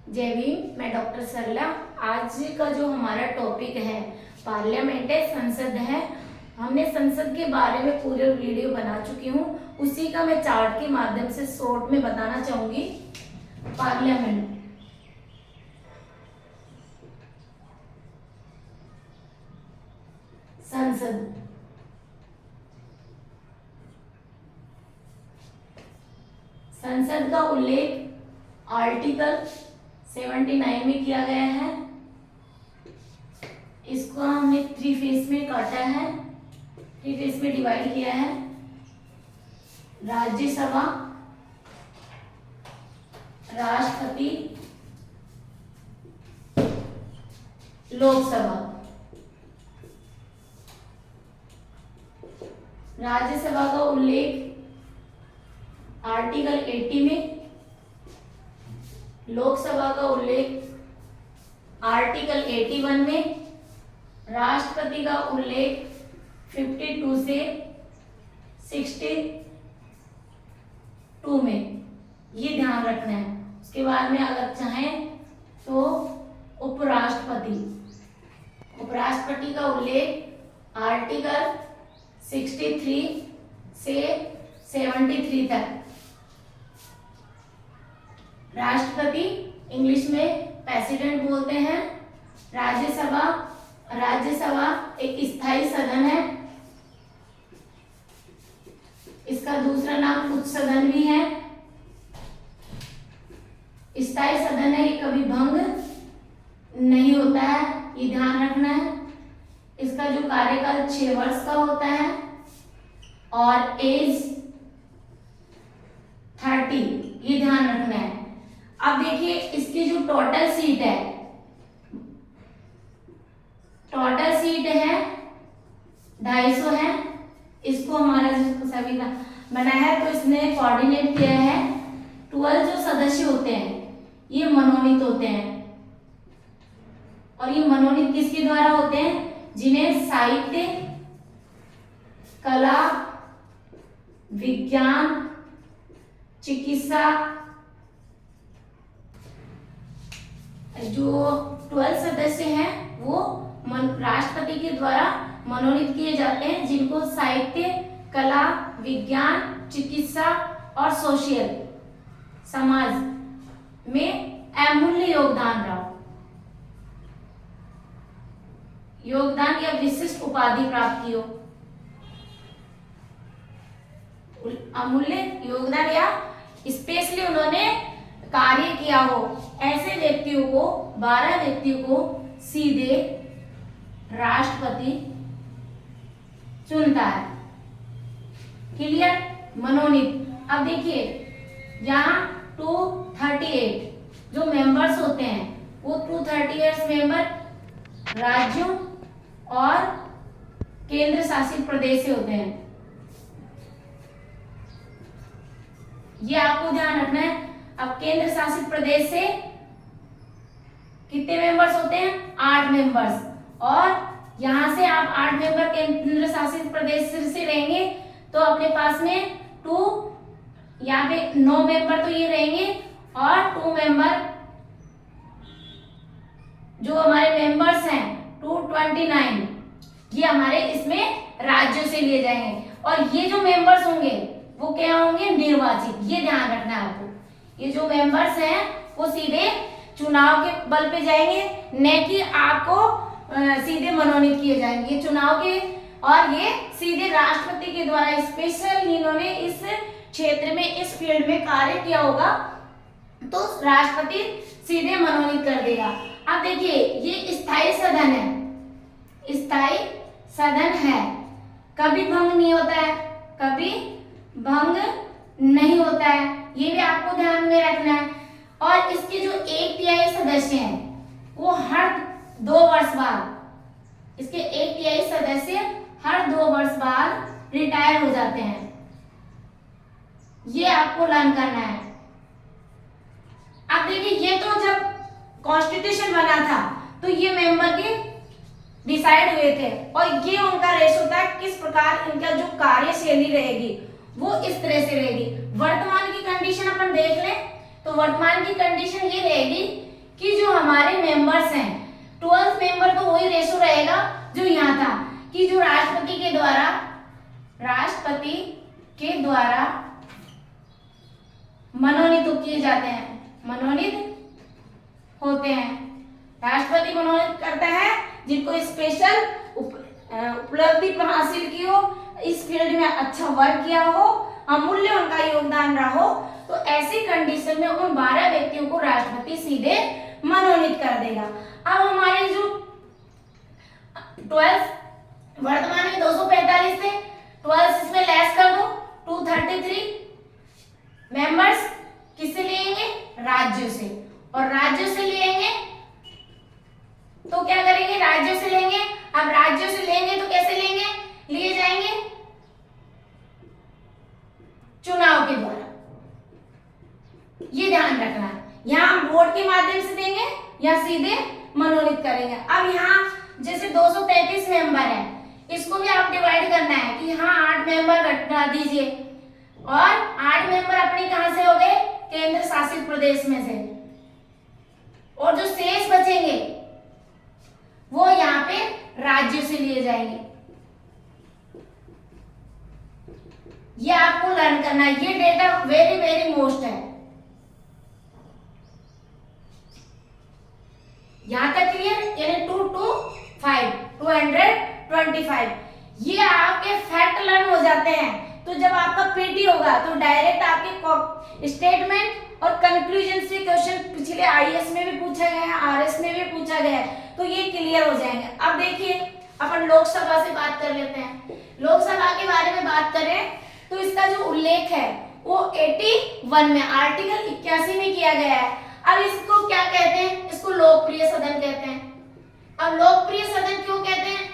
जय भीम। मैं डॉक्टर सरला। आज का जो हमारा टॉपिक है पार्लियामेंट है, संसद है। हमने संसद के बारे में पूरे वीडियो बना चुकी हूँ, उसी का मैं चार्ट के माध्यम से शॉर्ट में बताना चाहूंगी। पार्लियामेंट, संसद, संसद का उल्लेख आर्टिकल 79 में किया गया है। इसको हमने 3 फेज में काटा है, 3 फेज में डिवाइड किया है। राज्यसभा, राष्ट्रपति, लोकसभा। राज्यसभा का उल्लेख आर्टिकल 80 में, लोकसभा का उल्लेख आर्टिकल 81 में, राष्ट्रपति का उल्लेख 52 से 62 में। ये ध्यान रखना है। उसके बाद में अगर चाहें तो उपराष्ट्रपति, उपराष्ट्रपति का उल्लेख आर्टिकल 63 से 73 तक। राष्ट्रपति इंग्लिश में प्रेसिडेंट बोलते हैं। राज्यसभा, राज्यसभा एक स्थायी सदन है। इसका दूसरा नाम उच्च सदन भी है। स्थायी सदन है, ये कभी भंग नहीं होता है, ये ध्यान रखना है। इसका जो कार्यकाल 6 वर्ष का होता है और एज 30, ये ध्यान रखना है। अब देखिए इसकी जो टोटल सीट है, टोटल सीट है 250 है। इसको हमारा जिसको सभी का बना है तो इसने कोऑर्डिनेट किया है। 12 जो सदस्य होते हैं ये मनोनीत होते हैं, और ये मनोनीत किसके द्वारा होते हैं? जिन्हें साहित्य, कला, विज्ञान, चिकित्सा, जो 12 सदस्य हैं वो राष्ट्रपति के द्वारा मनोनीत किए जाते हैं, जिनको साहित्य, कला, विज्ञान, चिकित्सा और सोशल समाज में अमूल्य योगदान रहा, योगदान या विशिष्ट उपाधि प्राप्त की हो। अमूल्य योगदान या स्पेशली उन्होंने कार्य किया हो, ऐसे व्यक्तियों को, 12 व्यक्तियों को सीधे राष्ट्रपति चुनता है। क्लियर? मनोनीत। अब देखिए यहाँ 238 जो मेंबर्स होते हैं वो 238 मेंबर राज्यों और केंद्र शासित प्रदेश से होते हैं। ये आपको ध्यान रखना है। अब केंद्र शासित प्रदेश से कितने मेंबर्स होते हैं? 8 मेंबर्स। और यहां से आप 8 मेंबर केंद्र शासित प्रदेश से रहेंगे तो अपने पास में 2, यहाँ पे 9 मेंबर तो ये रहेंगे, और 2 मेंबर जो हमारे मेंबर्स हैं 229, ये हमारे इसमें राज्यों से लिए जाएंगे। और ये जो मेंबर्स होंगे वो क्या होंगे? निर्वाचित। ये ध्यान रखना है आपको। ये जो मेंबर्स हैं वो सीधे चुनाव के बल पे जाएंगे, न कि आपको सीधे मनोनीत किए जाएंगे। ये चुनाव के, और ये सीधे राष्ट्रपति के द्वारा स्पेशल इन्होंने इस क्षेत्र में, इस फील्ड में कार्य किया होगा तो राष्ट्रपति सीधे मनोनीत कर देगा। अब देखिए ये स्थायी सदन है, स्थायी सदन है, कभी भंग नहीं होता है, कभी भंग नहीं होता है, ये भी आपको ध्यान में रखना है। और इसके जो 1/3 सदस्य हैं वो हर 2 वर्ष बाद, इसके 1/3 सदस्य हर 2 वर्ष बाद रिटायर हो जाते हैं। ये आपको लर्न करना है। अब देखिए ये तो जब कॉन्स्टिट्यूशन बना था तो ये मेंबर के डिसाइड हुए थे, और ये उनका रेशो था किस प्रकार इनका जो कार्यशैली रहेगी वो इस तरह से रहेगी। वर्तमान की कंडीशन अपन देख लें तो वर्तमान की कंडीशन ये रहेगी हमारे मेंबर्स हैं 12 मेंबर, तो वही रेशो रहेगा जो यहाँ था कि जो राष्ट्रपति के द्वारा मनोनीत किए जाते हैं, मनोनीत होते हैं। राष्ट्रपति मनोनीत करता है जिनको स्पेशल उपलब्धि हासिल की हो, इस फील्ड में अच्छा वर्क किया हो, अमूल्य उनका योगदान रहा हो, तो ऐसी कंडीशन में उन 12 व्यक्तियों को राष्ट्रपति सीधे मनोनीत कर देगा। अब हमारे जो 12 वर्तमान में 245 थे, 12 इसमें लेस कर दो 233 मेंबर्स किससे लेंगे? राज्यों से। और राज्यों से लेंगे तो क्या करेंगे? राज्यों से लेंगे। अब राज्यों से लेंगे तो कैसे लेंगे? लिए जाएंगे चुनाव के द्वारा, ये ध्यान रखना है। यहाँ हम वोट के माध्यम से देंगे या सीधे मनोनीत करेंगे। अब यहाँ जैसे 233 मेंबर है, इसको भी आप डिवाइड करना है कि यहाँ 8 मेंबर घटा दीजिए, और 8 मेंबर अपने कहां से हो गए? केंद्र शासित प्रदेश में से, और जो शेष बचेंगे वो यहाँ पे राज्यों से लिए जाएंगे। ये आपको लर्न करना है, ये डेटा वेरी वेरी मोस्ट है। यहां तक क्लियर? यानी 225 ये आपके फैक्ट लर्न हो जाते हैं। तो जब आपका पीटी होगा तो डायरेक्ट आपके स्टेटमेंट और कंक्लूजन से क्वेश्चन पिछले आईएएस में भी पूछा गया है, आरएस में भी पूछा गया है, तो ये क्लियर हो जाएंगे। अब देखिए अपन लोकसभा से बात कर लेते हैं। लोकसभा के बारे में बात करें तो इसका जो उल्लेख है वो 81 में आर्टिकल 81 में किया गया है। अब इसको क्या कहते हैं? इसको लोकप्रिय सदन कहते हैं। अब लोकप्रिय सदन क्यों कहते हैं?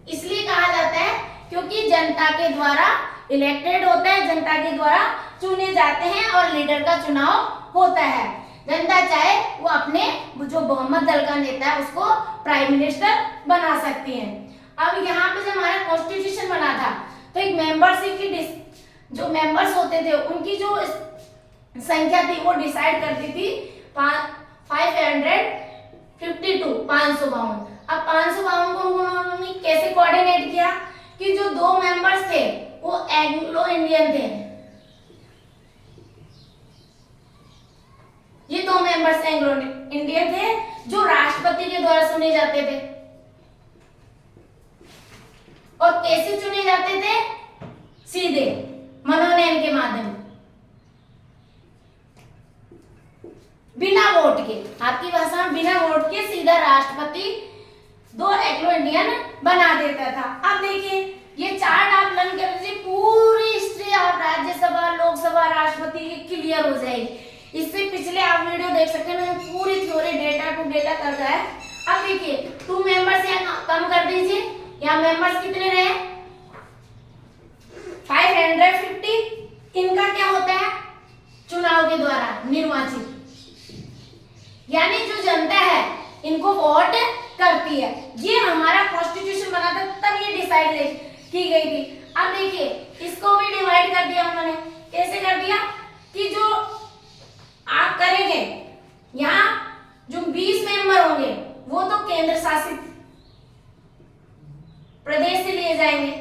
इसलिए कहा जाता है क्योंकि जनता के द्वारा इलेक्टेड होता है, जनता के द्वारा चुने जाते हैं और लीडर का चुनाव होता है। जनता चाहे वो अपने जो बहुमत दल का नेता है उसको प्राइम मिनिस्टर बना सकती है। अब यहाँ पे जब हमारा कॉन्स्टिट्यूशन बना था तो एक मेंबरशिप की जो मेंबर्स होते थे उनकी जो संख्या थी वो डिसाइड करती थी 552। अब 552 को उन्होंने कैसे कोऑर्डिनेट किया कि जो 2 मेंबर्स थे वो एंग्लो इंडियन थे, ये 2 मेंबर्स एंग्लो इंडियन थे जो राष्ट्रपति के द्वारा चुने जाते थे। और कैसे चुने जाते थे? सीधे मनोनयन के माध्यम, बिना वोट के, आपकी भाषा में बिना वोट के सीधा राष्ट्रपति 2 एंग्लो इंडियन बना देता था। अब देखिए ये चार्ट आप लर्न कर लीजिए, पूरी हिस्ट्री आप राज्यसभा, लोकसभा, राष्ट्रपति की क्लियर हो जाएगी। इससे पिछले आप वीडियो देख सकते हैं, मैंने पूरी थ्योरी डेटा टू डेटा कर रहा है। अब देखिए 2 मेंबर्स यहाँ कम कर दीजिए, यहाँ मेंबर्स कितने रहे? 550। इनका क्या होता है? चुनाव के द्वारा निर्वाचित, यानी जो जनता है इनको वोट करती है। ये हमारा कॉन्स्टिट्यूशन बना था तब ये डिसाइड की गई थी। अब देखिए इसको भी डिवाइड कर दिया उन्होंने। कैसे कर दिया कि जो आप करेंगे यहाँ जो 20 मेंबर होंगे वो तो केंद्र शासित प्रदेश से लिए जाएंगे,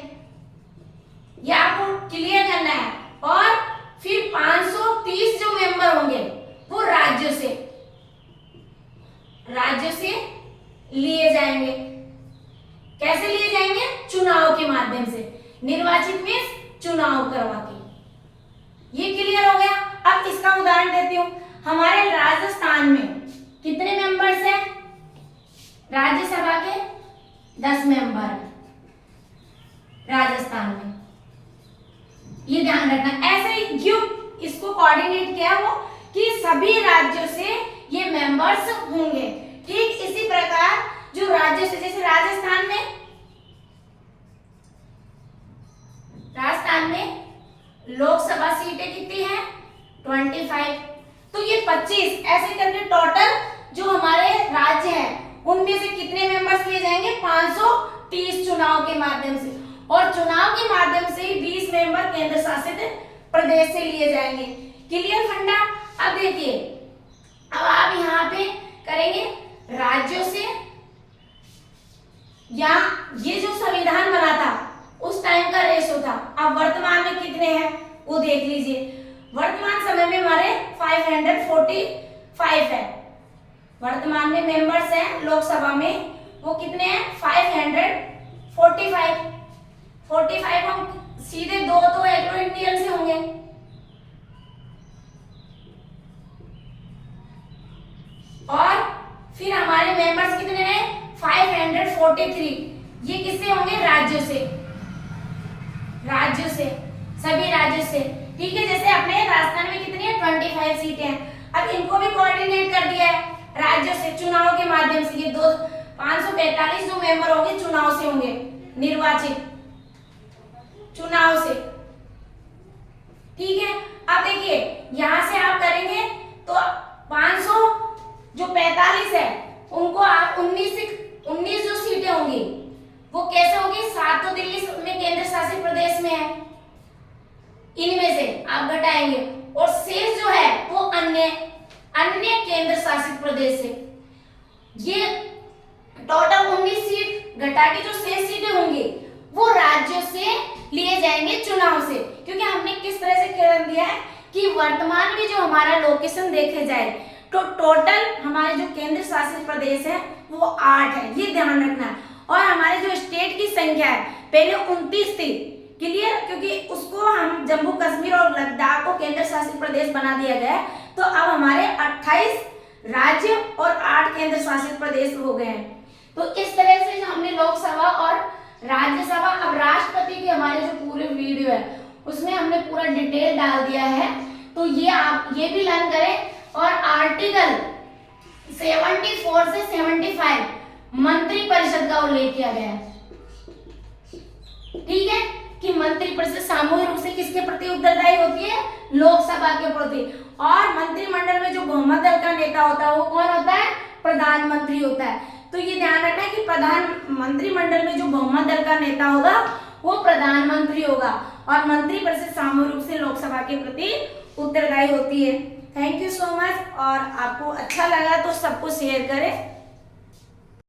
ये आपको क्लियर करना है। और फिर 530 जो मेंबर होंगे वो राज्यों से लिए जाएंगे। कैसे लिए जाएंगे? चुनाव के माध्यम से, निर्वाचित में चुनाव करवा के। ये क्लियर हो गया। अब इसका उदाहरण देती हूँ। हमारे राजस्थान में कितने मेंबर्स हैं? राज्यसभा के 10 मेंबर राजस्थान में, ये ध्यान रखना। ऐसे ही क्यों इसको कोऑर्डिनेट किया हो कि सभी राज्यों से ये मेंबर्स होंगे। ठीक इसी प्रकार जो राज्यों से, जैसे राजस्थान में लोकसभा सीटें कितनी हैं? 25। तो ये 25 ऐसे करके टोटल जो हमारे राज्य हैं उनमें से कितने मेंबर्स लिए जाएंगे? 530 चुनाव के माध्यम से। और चुनाव के माध्यम से ही 20 मेंबर केंद्र शासित प्रदेश से लिए जाएंगे। क्लियर फंडा? अब देखिए, अब आप यहाँ पे करेंगे 545 है। वर्तमान में मेंबर्स हैं लोकसभा में वो कितने हैं 545। 45 हम सीधे दो तो एग्रो इंडियन से होंगे, और फिर हमारे मेंबर्स कितने हैं 543। ये किससे होंगे राज्यों से, राज्यों से, सभी राज्यों से। ठीक है, जैसे अपने राजस्थान में कितनी है 25 सीटें हैं। अब इनको भी कोऑर्डिनेट कर दिया है राज्यों से चुनाव के माध्यम से। ये 545 जो मेंबर होंगे चुनाव से होंगे, निर्वाचित चुनाव से। ठीक है, अब देखिए यहां से आप करेंगे तो 545 है उनको आप 19 जो सीटें होंगी वो कैसे होगी, 7 तो दिल्ली में केंद्र शासित प्रदेश में है, इनमें से आप घटाएंगे, और शेष जो है वो अन्य केंद्र शासित प्रदेश से। ये टोटल 19 सीट घटा के जो शेष सीटें होंगी वो राज्यों से लिए जाएंगे चुनाव से। क्योंकि हमने किस तरह से कह दिया है कि वर्तमान में जो हमारा लोकेशन देखे जाए तो टोटल हमारे जो केंद्र शासित प्रदेश है वो 8 है, ये ध्यान रखना है। और हमारे जो स्टेट की संख्या है पहले 29 थी, क्लियर, क्योंकि उसको हम जम्मू कश्मीर और लद्दाख को केंद्र शासित प्रदेश बना दिया गया है, तो अब हमारे 28 राज्य और 8 केंद्र शासित प्रदेश हो गए हैं। तो इस तरह से जो हमने लोकसभा और राज्यसभा, अब राष्ट्रपति की हमारे जो पूरे वीडियो है उसमें हमने पूरा डिटेल डाल दिया है, तो ये आप ये भी लर्न करें। और आर्टिकल 74 से 75 मंत्री परिषद का उल्लेख किया गया है। ठीक है, कि मंत्री परिषद सामूहिक रूप से किसके प्रति उत्तरदायी होती है, लोकसभा के प्रति। और मंत्रिमंडल में जो बहुमत दल का नेता होता है वो कौन होता है, प्रधानमंत्री होता है। तो ये ध्यान रखना है कि मंत्रिमंडल में जो बहुमत दल का नेता होगा वो प्रधानमंत्री होगा, और मंत्री परिषद सामूहिक रूप से लोकसभा के प्रति उत्तरदायी होती है। थैंक यू सो मच, और आपको अच्छा लगा तो सबको शेयर करें।